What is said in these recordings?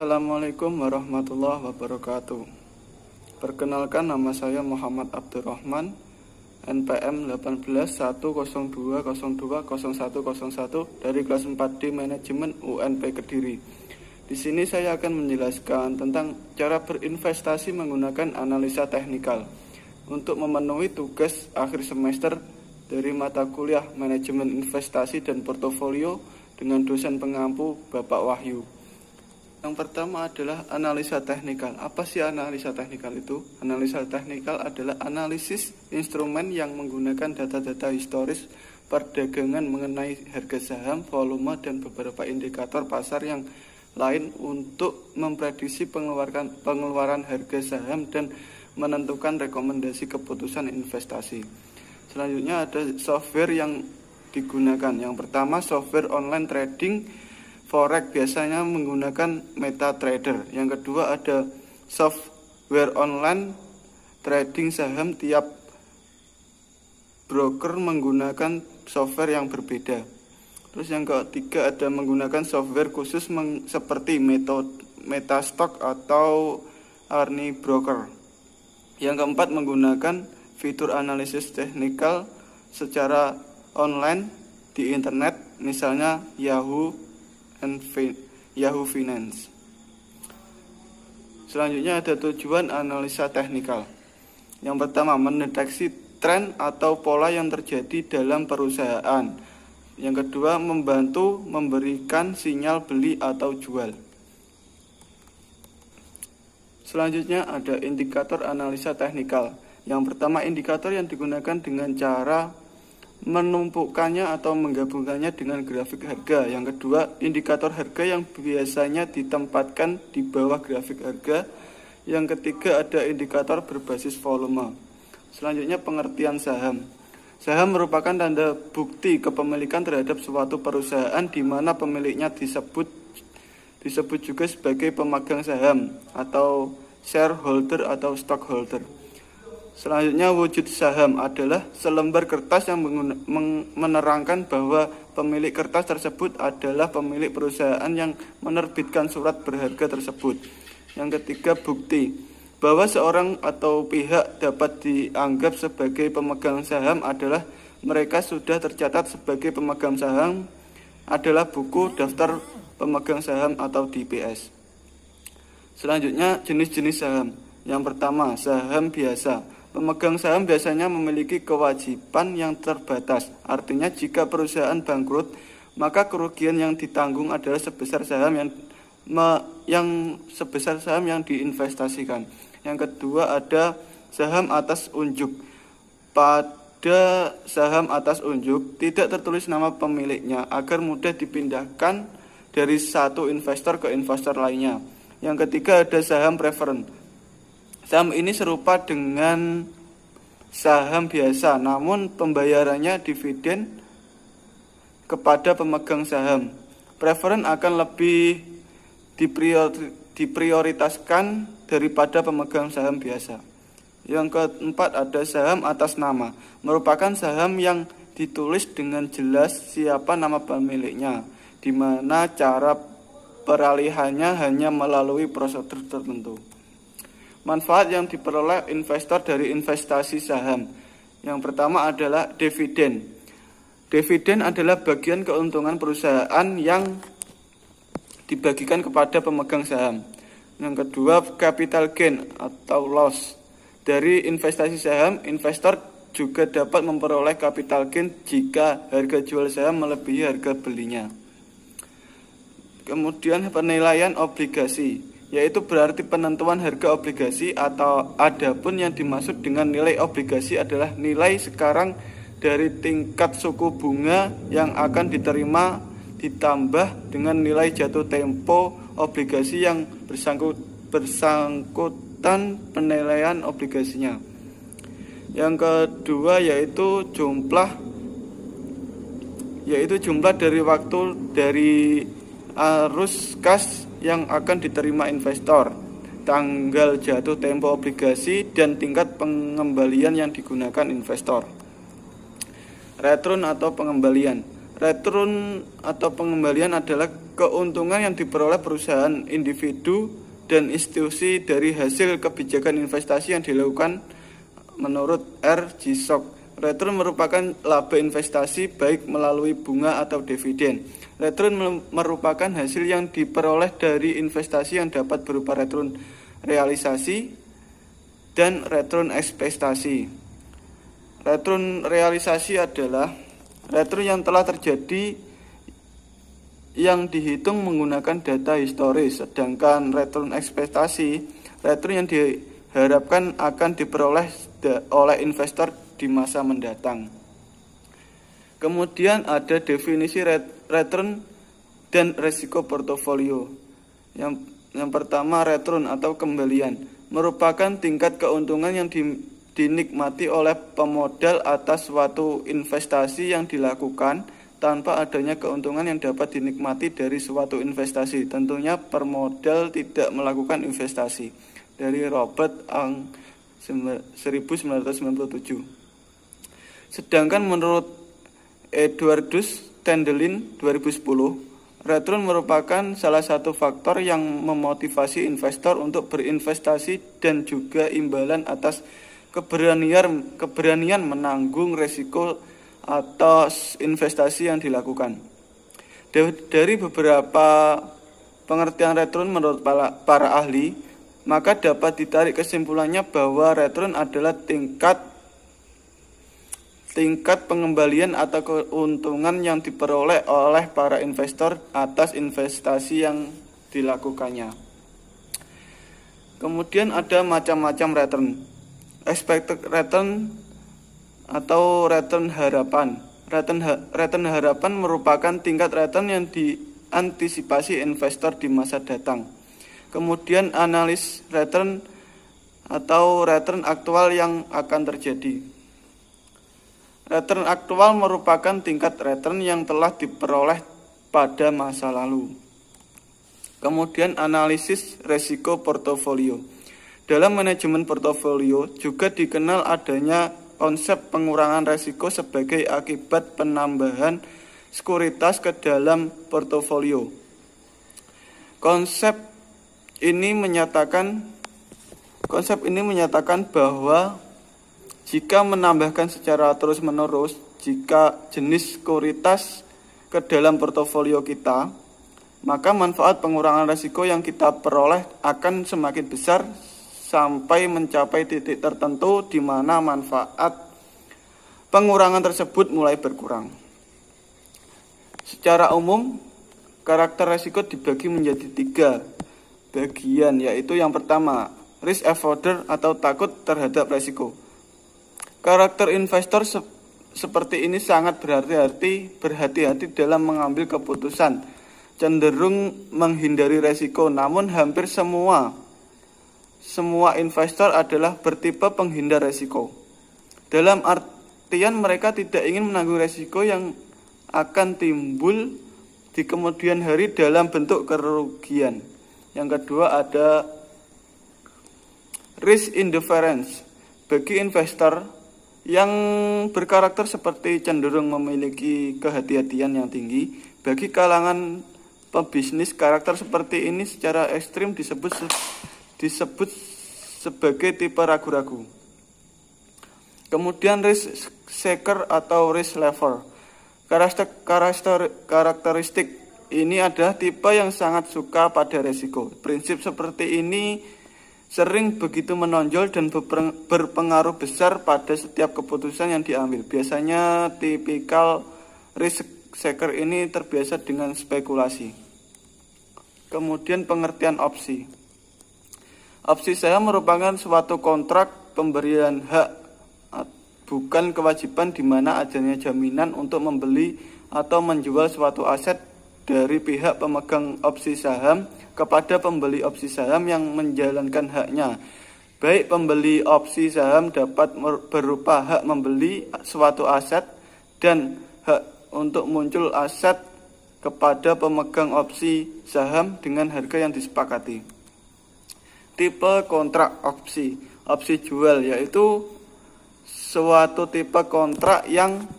Assalamualaikum warahmatullahi wabarakatuh. Perkenalkan, nama saya Muhammad Abdurrahman, NPM 18.102.02.01.01 dari kelas 4D Manajemen UNP Kediri. Di sini saya akan menjelaskan tentang cara berinvestasi menggunakan analisa teknikal untuk memenuhi tugas akhir semester dari mata kuliah Manajemen Investasi dan Portofolio dengan dosen pengampu Bapak Wahyu. Yang pertama adalah analisa teknikal. Apa sih analisa teknikal itu? Analisa teknikal adalah analisis instrumen yang menggunakan data-data historis perdagangan mengenai harga saham, volume, dan beberapa indikator pasar yang lain untuk memprediksi pengeluaran harga saham dan menentukan rekomendasi keputusan investasi. Selanjutnya ada software yang digunakan. Yang pertama, software online trading Forex biasanya menggunakan MetaTrader. Yang kedua ada software online trading saham, tiap broker menggunakan software yang berbeda. Terus yang ketiga ada menggunakan software khusus seperti Metastock atau Arni Broker. Yang keempat menggunakan fitur analisis teknikal secara online di internet, misalnya Yahoo Finance. Selanjutnya ada tujuan analisa teknikal. Yang pertama, mendeteksi tren atau pola yang terjadi dalam perusahaan. Yang kedua, membantu memberikan sinyal beli atau jual. Selanjutnya ada indikator analisa teknikal. Yang pertama, indikator yang digunakan dengan cara menumpukannya atau menggabungkannya dengan grafik harga. Yang kedua, indikator harga yang biasanya ditempatkan di bawah grafik harga. Yang ketiga, ada indikator berbasis volume. Selanjutnya, pengertian saham. Saham merupakan tanda bukti kepemilikan terhadap suatu perusahaan di mana pemiliknya disebut juga sebagai pemegang saham atau shareholder atau stockholder. Selanjutnya, wujud saham adalah selembar kertas yang menerangkan bahwa pemilik kertas tersebut adalah pemilik perusahaan yang menerbitkan surat berharga tersebut. Yang ketiga, bukti bahwa seorang atau pihak dapat dianggap sebagai pemegang saham adalah mereka sudah tercatat sebagai pemegang saham adalah buku daftar pemegang saham atau DPS. Selanjutnya, jenis-jenis saham. Yang pertama, saham biasa. Pemegang saham biasanya memiliki kewajiban yang terbatas. Artinya jika perusahaan bangkrut, maka kerugian yang ditanggung adalah sebesar saham yang diinvestasikan. Yang kedua ada saham atas unjuk. Pada saham atas unjuk tidak tertulis nama pemiliknya agar mudah dipindahkan dari satu investor ke investor lainnya. Yang ketiga ada saham preference. Saham ini serupa dengan saham biasa, namun pembayarannya dividen kepada pemegang saham. Preference akan lebih diprioritaskan daripada pemegang saham biasa. Yang keempat ada saham atas nama. Merupakan saham yang ditulis dengan jelas siapa nama pemiliknya, di mana cara peralihannya hanya melalui prosedur tertentu. Manfaat yang diperoleh investor dari investasi saham. Yang pertama adalah dividen. Dividen adalah bagian keuntungan perusahaan yang dibagikan kepada pemegang saham. Yang kedua, capital gain atau loss. Dari investasi saham, investor juga dapat memperoleh capital gain jika harga jual saham melebihi harga belinya. Kemudian penilaian obligasi, yaitu berarti penentuan harga obligasi, atau adapun yang dimaksud dengan nilai obligasi adalah nilai sekarang dari tingkat suku bunga yang akan diterima ditambah dengan nilai jatuh tempo obligasi yang bersangkutan penilaian obligasinya. Yang kedua yaitu jumlah dari waktu dari arus kas yang akan diterima investor, tanggal jatuh tempo obligasi, dan tingkat pengembalian yang digunakan investor. Return atau pengembalian. Return atau pengembalian adalah keuntungan yang diperoleh perusahaan, individu, dan institusi dari hasil kebijakan investasi yang dilakukan menurut R. G. Schock. Return merupakan laba investasi baik melalui bunga atau dividen. Return merupakan hasil yang diperoleh dari investasi yang dapat berupa return realisasi dan return ekspektasi. Return realisasi adalah return yang telah terjadi yang dihitung menggunakan data historis, sedangkan return ekspektasi, return yang diharapkan akan diperoleh oleh investor di masa mendatang. Kemudian ada definisi return dan risiko portofolio. Yang pertama, return atau kembalian merupakan tingkat keuntungan yang dinikmati oleh pemodal atas suatu investasi yang dilakukan tanpa adanya keuntungan yang dapat dinikmati dari suatu investasi. Tentunya pemodal tidak melakukan investasi. Dari Robert Ang 1997. Sedangkan menurut Eduardus Tendelin 2010, return merupakan salah satu faktor yang memotivasi investor untuk berinvestasi dan juga imbalan atas keberanian menanggung risiko atas investasi yang dilakukan. Dari beberapa pengertian return menurut para ahli, maka dapat ditarik kesimpulannya bahwa return adalah tingkat pengembalian atau keuntungan yang diperoleh oleh para investor atas investasi yang dilakukannya. Kemudian ada macam-macam return. Expected return atau return harapan. Return harapan merupakan tingkat return yang diantisipasi investor di masa datang. Kemudian analis return atau return aktual yang akan terjadi. Return aktual merupakan tingkat return yang telah diperoleh pada masa lalu. Kemudian analisis risiko portofolio. Dalam manajemen portofolio juga dikenal adanya konsep pengurangan risiko sebagai akibat penambahan sekuritas ke dalam portofolio. Konsep ini menyatakan bahwa jika menambahkan secara terus-menerus, jika jenis sekuritas ke dalam portofolio kita, maka manfaat pengurangan risiko yang kita peroleh akan semakin besar sampai mencapai titik tertentu di mana manfaat pengurangan tersebut mulai berkurang. Secara umum, karakter risiko dibagi menjadi 3 bagian, yaitu yang pertama, risk avoider atau takut terhadap risiko. Karakter investor seperti ini sangat berhati-hati dalam mengambil keputusan, cenderung menghindari risiko, namun hampir semua investor adalah bertipe penghindar risiko. Dalam artian mereka tidak ingin menanggung risiko yang akan timbul di kemudian hari dalam bentuk kerugian. Yang kedua ada risk indifference. Bagi investor yang berkarakter seperti cenderung memiliki kehati-hatian yang tinggi, bagi kalangan pebisnis karakter seperti ini secara ekstrim disebut sebagai tipe ragu-ragu. Kemudian risk seeker atau risk lever. Karakteristik ini adalah tipe yang sangat suka pada risiko. Prinsip seperti ini sering begitu menonjol dan berpengaruh besar pada setiap keputusan yang diambil. Biasanya tipikal risk seeker ini terbiasa dengan spekulasi. Kemudian pengertian opsi. Opsi saham merupakan suatu kontrak pemberian hak, bukan kewajiban di mana adanya jaminan untuk membeli atau menjual suatu aset dari pihak pemegang opsi saham kepada pembeli opsi saham yang menjalankan haknya. Baik pembeli opsi saham dapat berupa hak membeli suatu aset dan hak untuk muncul aset kepada pemegang opsi saham dengan harga yang disepakati. Tipe kontrak opsi jual yaitu suatu tipe kontrak yang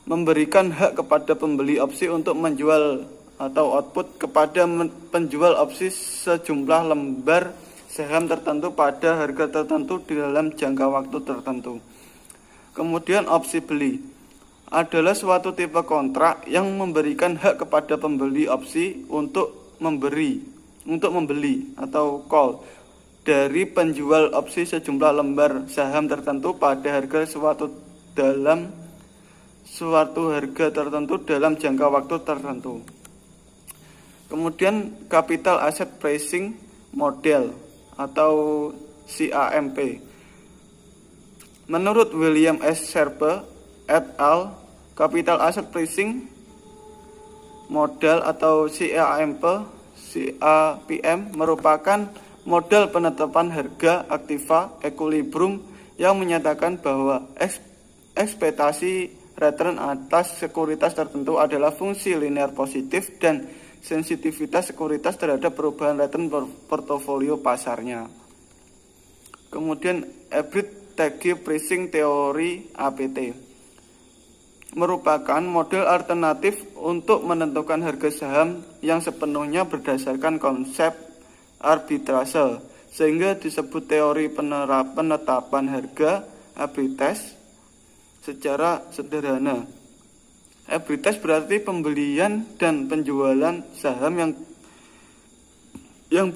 memberikan hak kepada pembeli opsi untuk menjual atau output kepada penjual opsi sejumlah lembar saham tertentu pada harga tertentu di dalam jangka waktu tertentu. Kemudian opsi beli adalah suatu tipe kontrak yang memberikan hak kepada pembeli opsi untuk membeli atau call dari penjual opsi sejumlah lembar saham tertentu pada harga suatu harga tertentu dalam jangka waktu tertentu. Kemudian capital asset pricing model atau CAMP. Menurut William S. Sharpe et al., capital asset pricing model atau CAPM merupakan model penetapan harga aktiva equilibrium yang menyatakan bahwa ekspektasi return atas sekuritas tertentu adalah fungsi linear positif dan sensitivitas sekuritas terhadap perubahan return portofolio pasarnya. Kemudian arbitrage pricing teori APT merupakan model alternatif untuk menentukan harga saham yang sepenuhnya berdasarkan konsep arbitrase, sehingga disebut teori penetapan harga arbitrage secara sederhana. Arbitrage berarti pembelian dan penjualan saham yang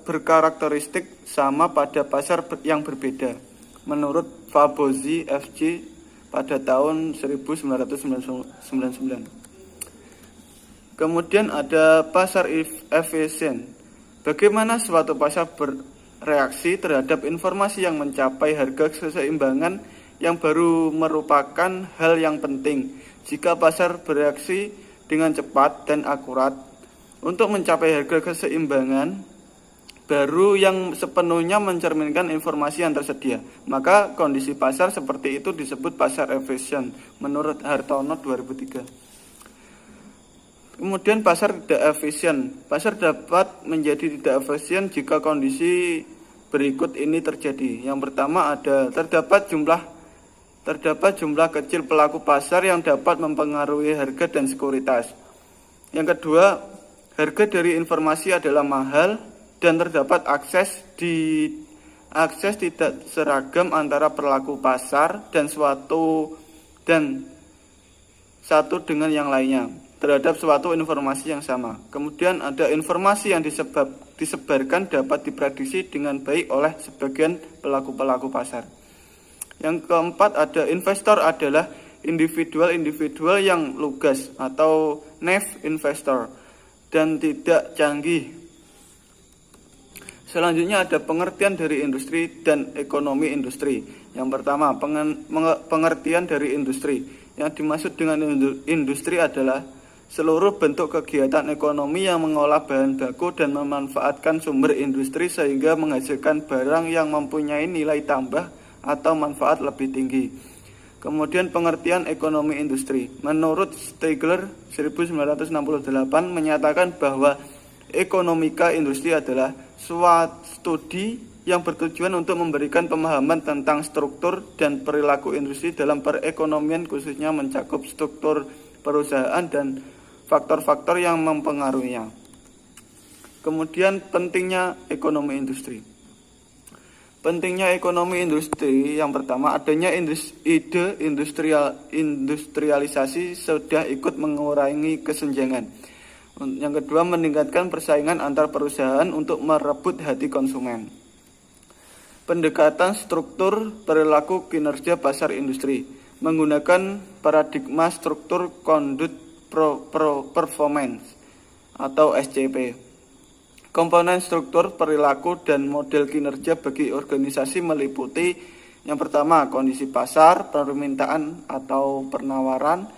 berkarakteristik sama pada pasar yang berbeda, menurut Fabozzi F.G. pada tahun 1999. Kemudian ada pasar efisien. Bagaimana suatu pasar bereaksi terhadap informasi yang mencapai harga keseimbangan yang baru merupakan hal yang penting. Jika pasar bereaksi dengan cepat dan akurat untuk mencapai harga keseimbangan baru yang sepenuhnya mencerminkan informasi yang tersedia, maka kondisi pasar seperti itu disebut pasar efisien menurut Hartono 2003. Kemudian pasar tidak efisien. Pasar dapat menjadi tidak efisien jika kondisi berikut ini terjadi. Yang pertama terdapat jumlah kecil pelaku pasar yang dapat mempengaruhi harga dan sekuritas. Yang kedua, harga dari informasi adalah mahal dan terdapat akses tidak seragam antara pelaku pasar dan satu dengan yang lainnya terhadap suatu informasi yang sama. Kemudian ada informasi yang disebarkan dapat diprediksi dengan baik oleh sebagian pelaku pasar. Yang keempat ada investor adalah individual yang lugas atau naive investor dan tidak canggih. Selanjutnya ada pengertian dari industri dan ekonomi industri. Yang pertama, pengertian dari industri. Yang dimaksud dengan industri adalah seluruh bentuk kegiatan ekonomi yang mengolah bahan baku dan memanfaatkan sumber industri sehingga menghasilkan barang yang mempunyai nilai tambah atau manfaat lebih tinggi. Kemudian pengertian ekonomi industri. Menurut Stigler 1968 menyatakan bahwa ekonomika industri adalah suatu studi yang bertujuan untuk memberikan pemahaman tentang struktur dan perilaku industri dalam perekonomian, khususnya mencakup struktur perusahaan dan faktor-faktor yang mempengaruhinya. Kemudian pentingnya ekonomi industri. Pentingnya ekonomi industri, yang pertama adanya ide industrialisasi sudah ikut mengurangi kesenjangan. Yang kedua, meningkatkan persaingan antar perusahaan untuk merebut hati konsumen. Pendekatan struktur perilaku kinerja pasar industri menggunakan paradigma struktur conduct performance atau SCP. Komponen struktur perilaku dan model kinerja bagi organisasi meliputi yang pertama kondisi pasar, permintaan atau penawaran,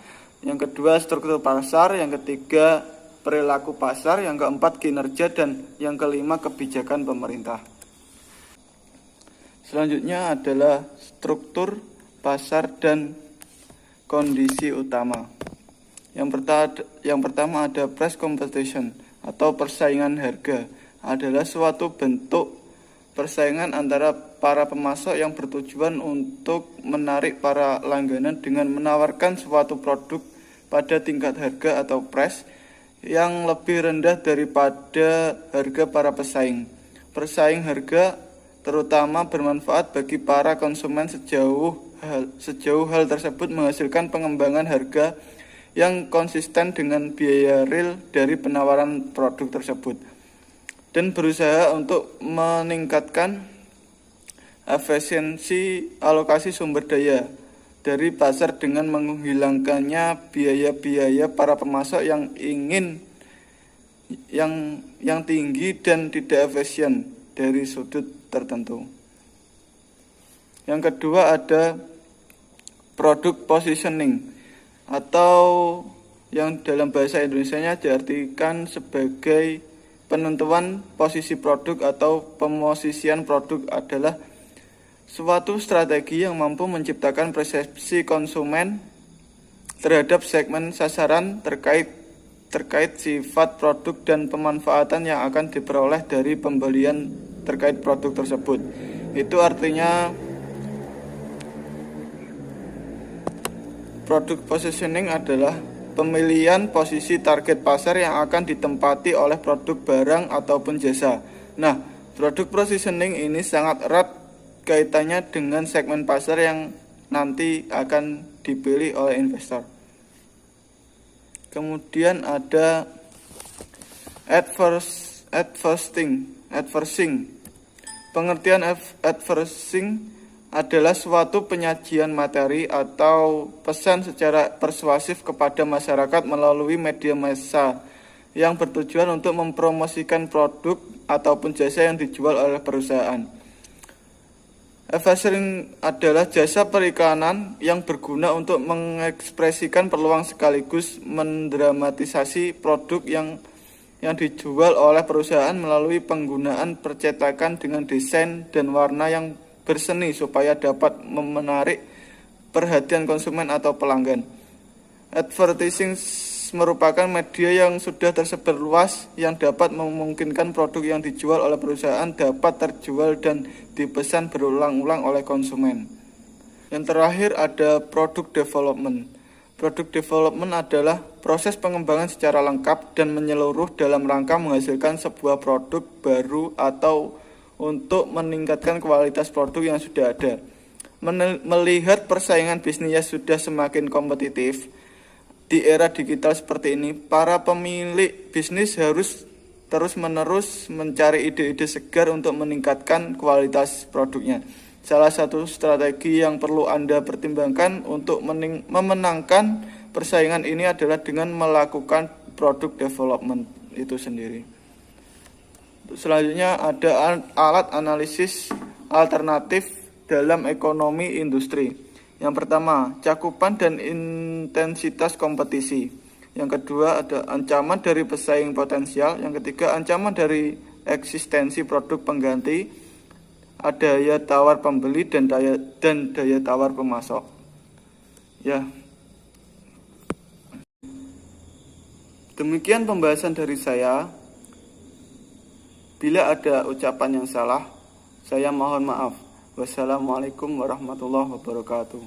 yang kedua struktur pasar, yang ketiga perilaku pasar, yang keempat kinerja, dan yang kelima kebijakan pemerintah. Selanjutnya adalah struktur pasar dan kondisi utama. Yang pertama ada price competition atau persaingan harga, adalah suatu bentuk persaingan antara para pemasok yang bertujuan untuk menarik para langganan dengan menawarkan suatu produk pada tingkat harga atau price yang lebih rendah daripada harga para pesaing. Persaing harga terutama bermanfaat bagi para konsumen sejauh hal tersebut menghasilkan pengembangan harga yang konsisten dengan biaya real dari penawaran produk tersebut dan berusaha untuk meningkatkan efisiensi alokasi sumber daya dari pasar dengan menghilangkannya biaya-biaya para pemasok yang tinggi dan tidak efisien dari sudut tertentu. Yang kedua ada product positioning atau yang dalam bahasa Indonesianya diartikan sebagai penentuan posisi produk atau pemosisian produk adalah suatu strategi yang mampu menciptakan persepsi konsumen terhadap segmen sasaran terkait sifat produk dan pemanfaatan yang akan diperoleh dari pembelian terkait produk tersebut. Itu artinya product positioning adalah pemilihan posisi target pasar yang akan ditempati oleh produk barang ataupun jasa. Nah, product positioning ini sangat erat kaitannya dengan segmen pasar yang nanti akan dipilih oleh investor. Kemudian ada advertising. Pengertian advertising adalah suatu penyajian materi atau pesan secara persuasif kepada masyarakat melalui media massa yang bertujuan untuk mempromosikan produk ataupun jasa yang dijual oleh perusahaan. Advertising adalah jasa periklanan yang berguna untuk mengekspresikan peluang sekaligus mendramatisasi produk yang dijual oleh perusahaan melalui penggunaan percetakan dengan desain dan warna yang berseni supaya dapat menarik perhatian konsumen atau pelanggan. Advertising merupakan media yang sudah tersebar luas yang dapat memungkinkan produk yang dijual oleh perusahaan dapat terjual dan dipesan berulang-ulang oleh konsumen. Yang terakhir ada product development. Product development adalah proses pengembangan secara lengkap dan menyeluruh dalam rangka menghasilkan sebuah produk baru atau untuk meningkatkan kualitas produk yang sudah ada. Melihat persaingan bisnisnya sudah semakin kompetitif di era digital seperti ini, para pemilik bisnis harus terus-menerus mencari ide-ide segar untuk meningkatkan kualitas produknya. Salah satu strategi yang perlu Anda pertimbangkan untuk memenangkan persaingan ini adalah dengan melakukan product development itu sendiri. Selanjutnya ada alat analisis alternatif dalam ekonomi industri. Yang pertama, cakupan dan intensitas kompetisi. Yang kedua ada ancaman dari pesaing potensial. Yang ketiga, ancaman dari eksistensi produk pengganti. Ada daya tawar pembeli dan daya tawar pemasok. Ya. Demikian pembahasan dari saya. Bila ada ucapan yang salah, saya mohon maaf. Wassalamualaikum warahmatullahi wabarakatuh.